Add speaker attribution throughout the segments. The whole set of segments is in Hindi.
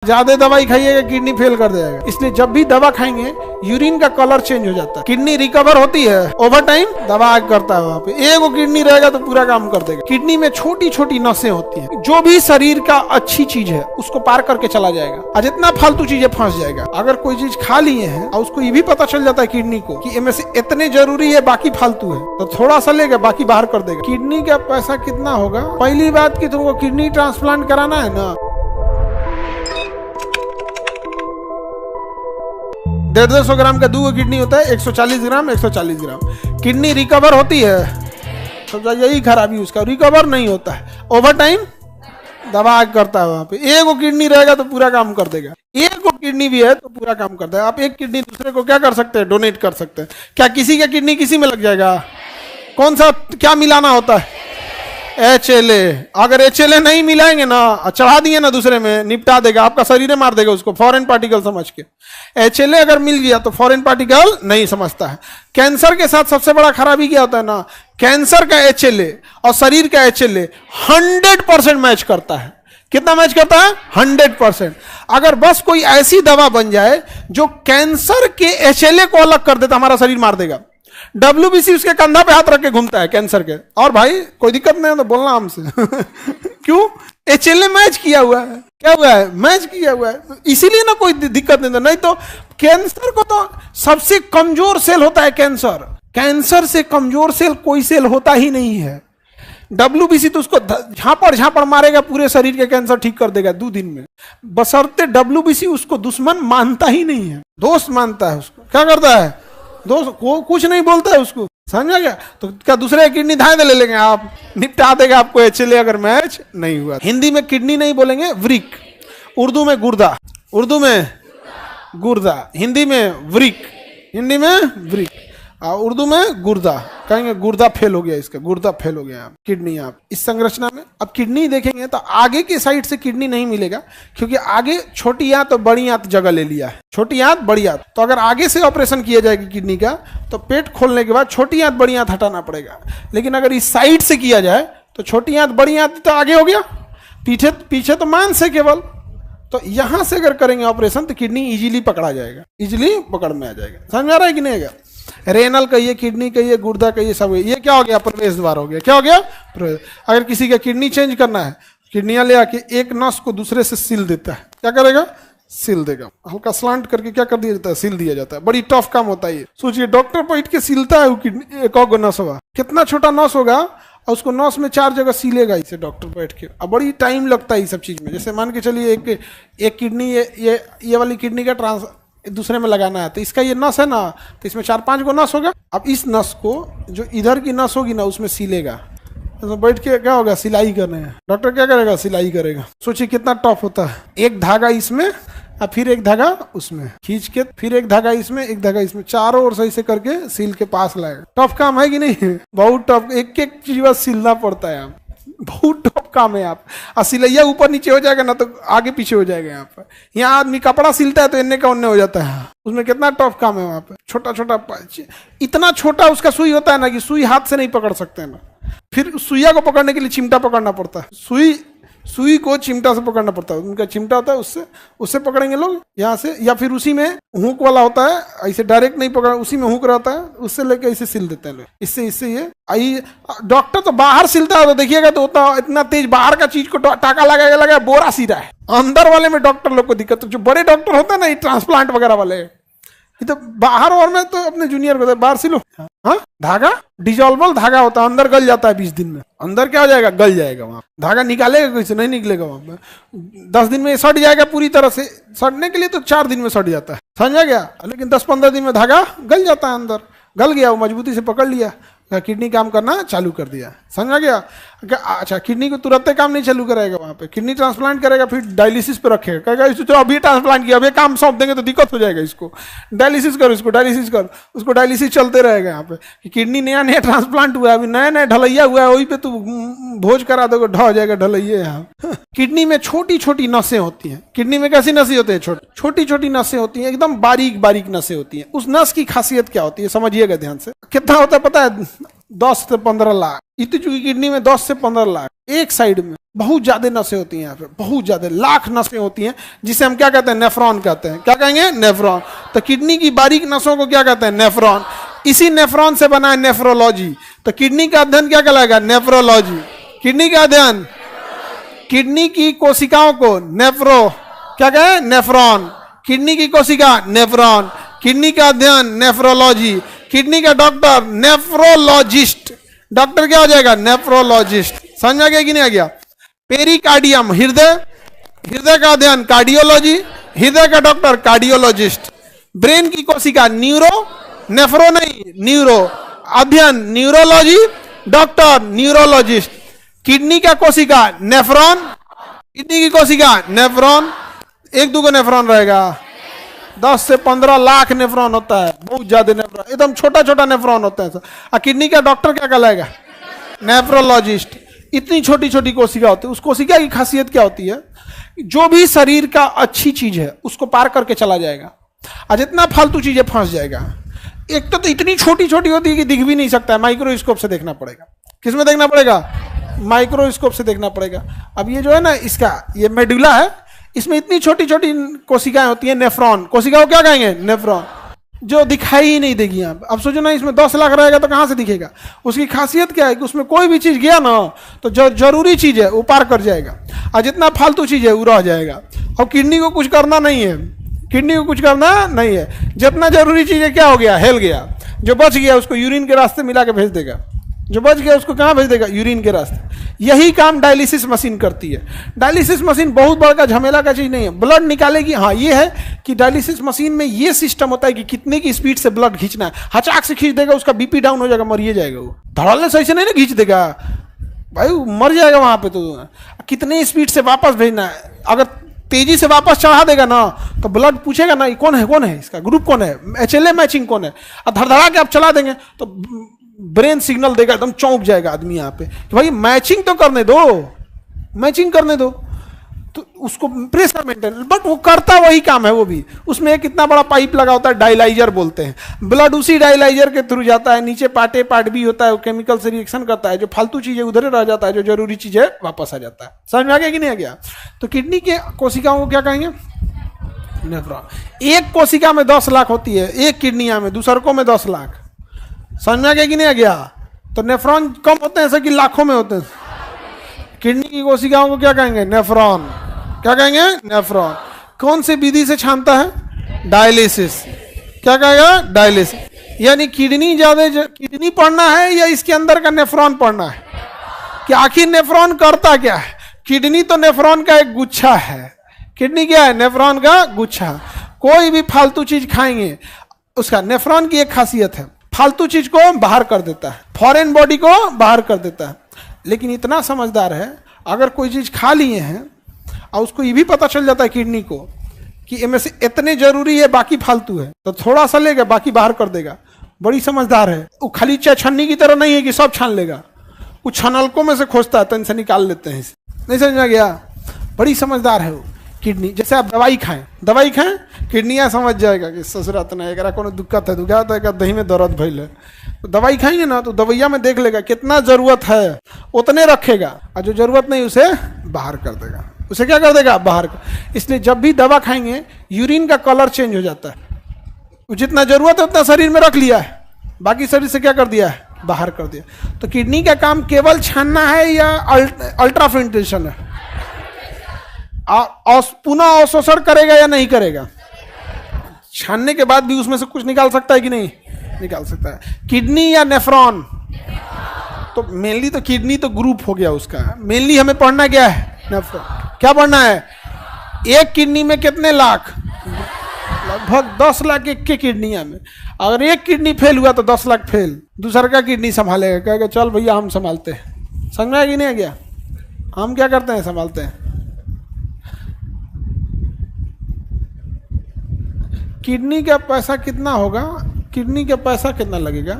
Speaker 1: ज्यादा दवाई खाइएगा किडनी फेल कर जाएगा। इसलिए जब भी दवा खाएंगे यूरिन का कलर चेंज हो जाता है, किडनी रिकवर होती है ओवर टाइम, दवा आग करता है। वहां पे एक किडनी रहेगा तो पूरा काम कर देगा। किडनी में छोटी छोटी नसें होती हैं, जो भी शरीर का अच्छी चीज है उसको पार करके चला जाएगा और जितना फालतू चीजें फंस जाएगा। अगर कोई चीज खा लिए हैं और उसको ये भी पता चल जाता है किडनी को कि इनमें से इतने जरूरी है बाकी फालतू है, तो थोड़ा सा लेगा बाकी बाहर कर देगा। किडनी का पैसा कितना होगा? पहली बात कि तुमको किडनी ट्रांसप्लांट कराना है ना, 150 ग्राम का 2 किडनी होता है, 140 ग्राम 140 ग्राम। किडनी रिकवर होती है, तो यही खराबी उसका, रिकवर नहीं होता है। ओवर टाइम दवा आग करता है। वहां पे एक किडनी रहेगा तो पूरा काम कर देगा। एक किडनी भी है तो पूरा काम करता है। आप एक किडनी दूसरे को क्या कर सकते हैं? डोनेट कर सकते हैं। क्या किसी का किडनी किसी में लग जाएगा? कौन सा क्या मिलाना होता है? HLA। अगर HLA नहीं मिलाएंगे ना, चढ़ा दिए ना दूसरे में, निपटा देगा, आपका शरीर मार देगा उसको, फॉरेन पार्टिकल समझ के। HLA अगर मिल गया तो फॉरेन पार्टिकल नहीं समझता है। कैंसर के साथ सबसे बड़ा खराबी क्या होता है ना, कैंसर का HLA और शरीर का HLA 100% मैच करता है। कितना मैच करता है? 100%। अगर बस कोई ऐसी दवा बन जाए जो कैंसर के HLA को अलग कर देता, हमारा शरीर मार देगा। WBC उसके कंधा पे हाथ रख के घूमता है कैंसर के, और भाई कोई दिक्कत नहीं है तो बोलना हमसे। क्यों? HLA मैच किया हुआ है। क्या हुआ है? मैच किया हुआ है, इसीलिए ना कोई दिक्कत नहीं तो कैंसर को तो सबसे कमजोर सेल होता है कैंसर। कैंसर से कमजोर सेल कोई सेल होता ही नहीं है। WBC तो उसको झापड़ मारेगा, पूरे शरीर के कैंसर ठीक कर देगा 2 दिन में, बशर्ते WBC उसको दुश्मन मानता ही नहीं है, दोस्त मानता है उसको। क्या करता है? दोस्त को कुछ नहीं बोलता है उसको, समझा क्या? तो क्या दूसरे किडनी धाए ले लेंगे आप, निपटा देगा आपको HLA अगर मैच नहीं हुआ। हिंदी में किडनी नहीं बोलेंगे, वृक। उर्दू में गुर्दा, उर्दू में गुर्दा, हिंदी में वृक, हिंदी में वृक, उर्दू में गुर्दा। कहेंगे गुर्दा फेल हो गया, इसका गुर्दा फेल हो गया। किडनी आप इस संरचना में, अब किडनी देखेंगे तो आगे की साइड से किडनी नहीं मिलेगा, क्योंकि आगे छोटी आंत और बड़ी आंत जगह ले लिया है। छोटी आंत बड़ी आंत, तो अगर आगे से ऑपरेशन किया जाएगा किडनी का तो पेट खोलने के बाद छोटी आंत बड़ी आंत हटाना पड़ेगा। लेकिन अगर इस साइड से किया जाए तो छोटी आंत बड़ी आंत तो आगे हो गया, पीछे तो मांस है केवल। तो यहां से अगर करेंगे ऑपरेशन तो किडनी इजीली पकड़ा जाएगा, इजीली पकड़ में आ जाएगा। समझ आ रहा है कि नहीं? रेनल कहिए, किडनी कहिए, गुर्दा कहिए, सब ये क्या हो गया? प्रवेश द्वार हो गया। क्या हो गया? अगर किसी का किडनी चेंज करना है, किडनियां ले आके एक नस को दूसरे से सिल देता है। क्या करेगा? सिल देगा। हल्का स्लांट करके क्या कर दिया जाता है? सिल दिया जाता है। बड़ी टफ काम होता है ये। सोचिए डॉक्टर बैठ के सिलता है वो किडनी, एक और नस होगा, कितना छोटा नस होगा, और उसको नस में 4 जगह सिलेगा इसे डॉक्टर बैठ के। अब बड़ी टाइम लगता है ये सब चीज में। जैसे मान के चलिए एक किडनी, ये वाली किडनी का दूसरे में लगाना है, तो इसका ये नस है ना, तो इसमें 4-5 गो नस होगा। अब इस नस को जो इधर की नस होगी ना उसमें सिलेगा, तो बैठ के क्या होगा? सिलाई करने हैं। डॉक्टर क्या करेगा? सिलाई करेगा। सोचिए कितना टफ होता है। एक धागा इसमें और फिर एक धागा उसमें खींच के, फिर एक धागा इसमें, एक धागा इसमें, चारों ओर सही से करके सील के पास लाएगा। टफ काम है कि नहीं? बहुत टफ। एक एक चीज बस सिलना पड़ता है, बहुत टफ काम है। आप सिलैया ऊपर नीचे हो जाएगा ना तो आगे पीछे हो जाएगा। यहाँ पर यहाँ आदमी कपड़ा सिलता है तो इन्ने का उन्ने हो जाता है, उसमें कितना टफ काम है। वहां पे छोटा छोटा, इतना छोटा उसका सुई होता है ना कि सुई हाथ से नहीं पकड़ सकते हैं ना, फिर सुइया को पकड़ने के लिए चिमटा पकड़ना पड़ता है। सुई को चिमटा से पकड़ना पड़ता है। उनका चिमटा होता है, उससे पकड़ेंगे लोग यहाँ से, या फिर उसी में हुक वाला होता है, ऐसे डायरेक्ट नहीं पकड़, उसी में हुक रहता है, उससे लेके ऐसे सिल देते हैं लोग। इससे ये डॉक्टर तो बाहर सिलता है तो देखिएगा तो इतना तेज बाहर का चीज को टाका लगा बोरा सी रहा है। अंदर वाले में डॉक्टर लोग को दिक्कत, जो बड़े डॉक्टर होते हैं ना, ये ट्रांसप्लांट वगैरह वाले, तो बाहर और में तो अपने जूनियर को बाहर सिलो। हाँ, धागा डिजॉल्वल धागा होता है, अंदर गल जाता है 20 दिन में। अंदर क्या हो जाएगा? गल जाएगा। वहां धागा निकालेगा कैसे? नहीं निकलेगा। वहां पे 10 दिन में सट जाएगा पूरी तरह से। सटने के लिए तो 4 दिन में सट जाता है, समझा गया? लेकिन 10-15 दिन में धागा गल जाता है। अंदर गल गया, वो मजबूती से पकड़ लिया, किडनी काम करना चालू कर दिया। समझा गया? अच्छा, किडनी को तुरंत काम नहीं चालू करेगा, वहां पे किडनी ट्रांसप्लांट करेगा, फिर डायलिसिस पे रखेगा, कहेगा इसको तो अभी ट्रांसप्लांट किया, अभी काम सौंप देंगे तो दिक्कत हो जाएगा, इसको डायलिसिस कर, इसको डायलिसिस कर, उसको डायलिसिस चलते रहेगा। यहाँ पे किडनी नया ट्रांसप्लांट हुआ है, अभी नया ढलैया हुआ है, वही पे तू भोज करा दोगे, ढह हो जाएगा ढलैया। यहाँ किडनी में छोटी छोटी नसें होती हैं। किडनी में कैसी नसें होती है? छोटी छोटी नसें होती हैं, एकदम बारीक बारीक नसें होती हैं। उस नस की खासियत क्या होती है समझिएगा ध्यान से। कितना होता है पता है? 10 से 15 लाख। इतनी चूकी किडनी में 10 से 15 लाख एक साइड में। बहुत ज्यादा नसें होती हैं यहाँ पे, बहुत ज्यादा लाख नसें होती हैं, जिसे हम क्या कहते हैं, नेफ्रॉन कहते हैं। क्या कहेंगे, नेफ्रॉन। तो किडनी की बारीक नसों को क्या कहते हैं, नेफ्रॉन। इसी नेफ्रॉन से बना है नेफ्रोलॉजी। तो किडनी का अध्ययन क्या कहलाएगा, नेफ्रोलॉजी। किडनी का अध्ययन, किडनी की कोशिकाओं को नेफ्रो क्या कहें, नेफ्रॉन। किडनी की कोशिका नेफ्रॉन, किडनी का अध्ययन नेफ्रोलॉजी, किडनी का डॉक्टर नेफ्रोलॉजिस्ट। डॉक्टर क्या हो जाएगा, नेफ्रोलॉजिस्ट। समझ में आ गया कि नहीं आ गया। पेरिकार्डियम हृदय, हृदय का अध्ययन कार्डियोलॉजी, हृदय का डॉक्टर कार्डियोलॉजिस्ट। ब्रेन की कोशिका न्यूरो, नेफ्रो नहीं न्यूरो, अध्ययन न्यूरोलॉजी, डॉक्टर न्यूरोलॉजिस्ट। किडनी का कोशिका नेफ्रॉन, किडनी की कोशिका नेफ्रॉन। एक दो नेफ्रॉन रहेगा, 10 से 15 लाख नेफ्रॉन होता है, बहुत ज्यादा नेफ्रॉन, एकदम छोटा छोटा नेफ्रॉन होता है। और किडनी का डॉक्टर क्या कहलाएगा, नेफ्रोलॉजिस्ट। इतनी छोटी छोटी कोशिका होती है। उस कोशिका की खासियत क्या होती है, जो भी शरीर का अच्छी चीज है उसको पार करके चला जाएगा, और जितना फालतू चीजें फंस जाएगा। एक तो इतनी छोटी छोटी होती है कि दिख भी नहीं सकता है, माइक्रोस्कोप से देखना पड़ेगा। किसमें देखना पड़ेगा, माइक्रोस्कोप से देखना पड़ेगा। अब ये जो है ना, इसका ये मेडुला है, इसमें इतनी छोटी छोटी कोशिकाएं होती हैं, नेफ्रॉन। कोशिका को क्या कहेंगे, नेफ्रॉन, जो दिखाई ही नहीं देगी यहाँ पे। अब सोचो ना, इसमें 10 लाख रहेगा तो कहाँ से दिखेगा। उसकी खासियत क्या है कि उसमें कोई भी चीज गया ना, तो जो जरूरी चीज है वो पार कर जाएगा, और जितना फालतू चीज है वो रह जाएगा। और किडनी को कुछ करना नहीं है, किडनी को कुछ करना नहीं है। जितना जरूरी चीज है क्या हो गया, हिल गया। जो बच गया उसको यूरिन के रास्ते मिला के भेज देगा, जो बच गया उसको कहाँ भेज देगा, यूरिन के रास्ते। यही काम डायलिसिस मशीन करती है। डायलिसिस मशीन बहुत बड़ा झमेला का चीज नहीं है, ब्लड निकालेगी। हाँ ये है कि डायलिसिस मशीन में ये सिस्टम होता है कि कितने की स्पीड से ब्लड खींचना है। हचाक से खींच देगा, उसका बीपी डाउन हो जाएगा, मरिए जाएगा। वो धड़ल्ले सही से नहीं ना खींच देगा भाई, मर जाएगा वहां पे। तो कितने स्पीड से वापस भेजना है। अगर तेजी से वापस चढ़ा देगा ना, तो ब्लड पूछेगा ना, कौन है इसका ग्रुप कौन है, HLA मैचिंग कौन है। और धड़धड़ा के आप चला देंगे तो ब्रेन सिग्नल देगा, एकदम चौंक जाएगा आदमी यहाँ पे कि भाई मैचिंग तो करने दो, मैचिंग करने दो। तो उसको प्रेशर मेंटेन, बट वो करता वही काम है। वो भी उसमें एक इतना बड़ा पाइप लगा होता है, डायलाइजर बोलते हैं। ब्लड उसी डायलाइजर के थ्रू जाता है, नीचे पार्ट भी होता है, वो केमिकल से रिएक्शन करता है। जो फालतू चीजें उधर रह जाता है, जो जरूरी चीजें वापस आ जाता है। समझ में आ गया कि नहीं आ गया। तो किडनी के कोशिकाओं को क्या कहेंगे, नेफ्रॉन। एक कोशिका में 10 लाख होती है, एक किडनिया में, दूसरकों में 10 लाख। समझ में आ गया कि नहीं आ गया। तो नेफ्रॉन कम होते हैं ऐसे कि लाखों में होते हैं। किडनी की कोशिकाओं को क्या कहेंगे, नेफ्रॉन। क्या कहेंगे, नेफ्रॉन। कौन से विधि से छानता है, डायलिसिस। क्या कहेगा, डायलिसिस। यानी किडनी ज्यादा, किडनी पढ़ना है या इसके अंदर का नेफ्रॉन पढ़ना है, कि आखिर नेफ्रॉन करता क्या है। किडनी तो नेफ्रॉन का एक गुच्छा है। किडनी क्या है, नेफ्रॉन का गुच्छा। कोई भी फालतू चीज खाएंगे, उसका नेफ्रॉन की एक खासियत है, फालतू चीज को बाहर कर देता है, फॉरेन बॉडी को बाहर कर देता है। लेकिन इतना समझदार है, अगर कोई चीज खा लिए हैं और उसको ये भी पता चल जाता है किडनी को कि इनमें से इतने जरूरी है, बाकी फालतू है, तो थोड़ा सा लेगा, बाकी बाहर कर देगा। बड़ी समझदार है वो। खाली छन्नी की तरह नहीं है कि सब छान लेगा, वो छनलकों में से खोजता है, तो इनसे निकाल लेते हैं। नहीं समझ में गया। बड़ी समझदार है वो किडनी। जैसे आप दवाई खाएं, किडनियां समझ जाएगा कि ससुरात ना एकरा कोनो दिक्कत है, दही में दर्द भइल है। तो दवाई खाएंगे ना, तो दवाइया में देख लेगा कितना जरूरत है, उतने रखेगा, और जो जरूरत नहीं उसे बाहर कर देगा। उसे क्या कर देगा, बाहर कर। इसलिए जब भी दवा खाएंगे, यूरिन का कलर चेंज हो जाता है। जितना जरूरत है उतना शरीर में रख लिया है, बाकी शरीर से क्या कर दिया है, बाहर कर दिया। तो किडनी का काम केवल छानना है या अल्ट्राफिल्ट्रेशन है, पुनः अवशोषण करेगा या नहीं करेगा। छानने के बाद भी उसमें से कुछ निकाल सकता है कि नहीं, निकाल सकता है। किडनी या नेफ्रॉन, तो मेनली तो किडनी तो ग्रुप हो गया उसका। मेनली हमें पढ़ना क्या है, नेफ्रॉन। क्या पढ़ना है, एक किडनी में कितने लाख, लगभग 10 लाख एक के किडनिया में। अगर एक किडनी फेल हुआ तो 10 लाख फेल। दूसरा का किडनी संभालेगा, कहेगा चल भैया हम संभालते हैं। समझ में आ गया, नहीं गया। हम क्या करते हैं, संभालते हैं। किडनी का पैसा कितना होगा, किडनी का पैसा कितना लगेगा।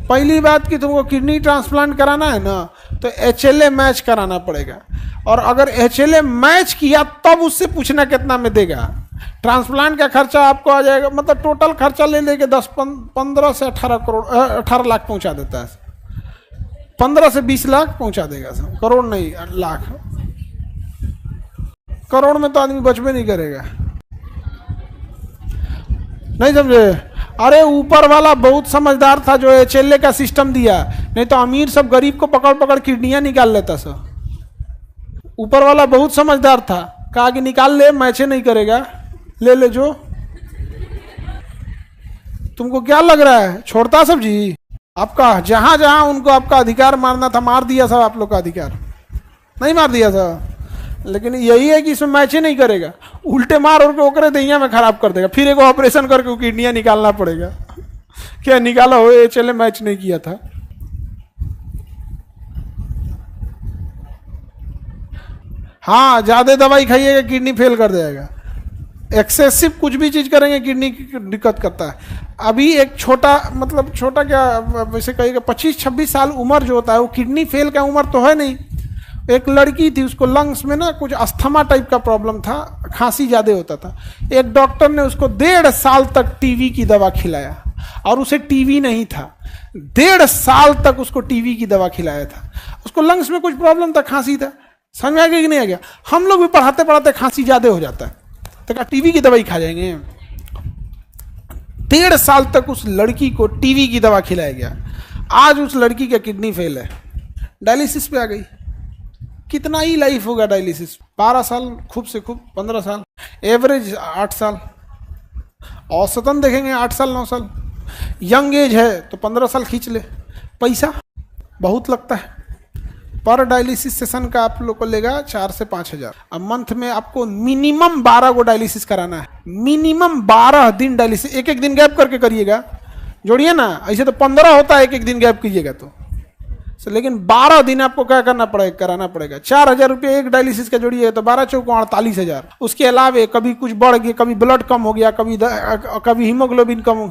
Speaker 1: पहली बात कि तुमको किडनी ट्रांसप्लांट कराना है ना, तो HLA मैच कराना पड़ेगा। और अगर HLA मैच किया तब उससे पूछना कितना में देगा। ट्रांसप्लांट का खर्चा आपको आ जाएगा, मतलब टोटल खर्चा ले लेके 15 से 18 लाख पहुंचा देता है। 15 से 20 लाख पहुंचा देगा सब, करोड़ नहीं लाख। करोड़ में तो आदमी बचबे नहीं करेगा, नहीं समझे? अरे ऊपर वाला बहुत समझदार था जो एचएलए का सिस्टम दिया, नहीं तो अमीर सब गरीब को पकड़ पकड़ किडनियां निकाल लेता सब। ऊपर वाला बहुत समझदार था, कहा कि निकाल ले, मैचे नहीं करेगा, ले ले जो। तुमको क्या लग रहा है छोड़ता सब जी? आपका जहां जहां उनको आपका अधिकार मारना था मार दिया सब, आप लोग का अधिकार नहीं मार दिया था। लेकिन यही है कि इसमें मैचे नहीं करेगा, उल्टे मार और के ओकरे दहिया में खराब कर देगा, फिर एक ऑपरेशन करके किडनियां निकालना पड़ेगा। क्या निकाला हो, चले मैच नहीं किया था। हाँ, ज्यादा दवाई खाइएगा किडनी फेल कर जाएगा, एक्सेसिव कुछ भी चीज करेंगे किडनी की दिक्कत करता है। अभी एक छोटा, मतलब छोटा क्या वैसे कहिएगा 25-26 साल उम्र जो होता है वो किडनी फेल का उम्र तो है नहीं। एक लड़की थी, उसको लंग्स में ना कुछ अस्थमा टाइप का प्रॉब्लम था, खांसी ज्यादा होता था। एक डॉक्टर ने उसको 1.5 साल तक टीवी की दवा खिलाया, और उसे टीवी नहीं था, 1.5 साल तक उसको टीवी की दवा खिलाया था। उसको लंग्स में कुछ प्रॉब्लम था, खांसी था। समझ में आ गया कि नहीं आ गया? हम लोग भी पढ़ाते पढ़ाते खांसी ज्यादा हो जाता है तो क्या टीवी की दवाई खा जाएंगे? 1.5 साल तक उस लड़की को टीवी की दवा खिलाया गया। आज उस लड़की का किडनी फेल है, डायलिसिस पे आ गई। कितना ही लाइफ होगा डायलिसिस? 12 साल, खूब से खूब 15 साल, एवरेज 8 साल, औसतन देखेंगे 8 साल 9 साल। यंग एज है तो 15 साल खींच ले। पैसा बहुत लगता है, पर डायलिसिस सेशन का आप लोग को लेगा 4 से 5 हजार। अब मंथ में आपको मिनिमम 12 को डायलिसिस कराना है, मिनिमम 12 दिन डायलिसिस। एक एक दिन गैप करके करिएगा, जोड़िए ना, ऐसे तो 15 होता है एक एक दिन गैप कीजिएगा तो। लेकिन 12 दिन आपको क्या करना पड़ेगा, कराना पड़ेगा। 4,000 रुपये एक डायलिसिस का जोड़िए तो 12 चौको 48,000। उसके अलावे कभी कुछ बढ़ गया, कभी ब्लड कम हो गया, कभी हीमोग्लोबिन कम हो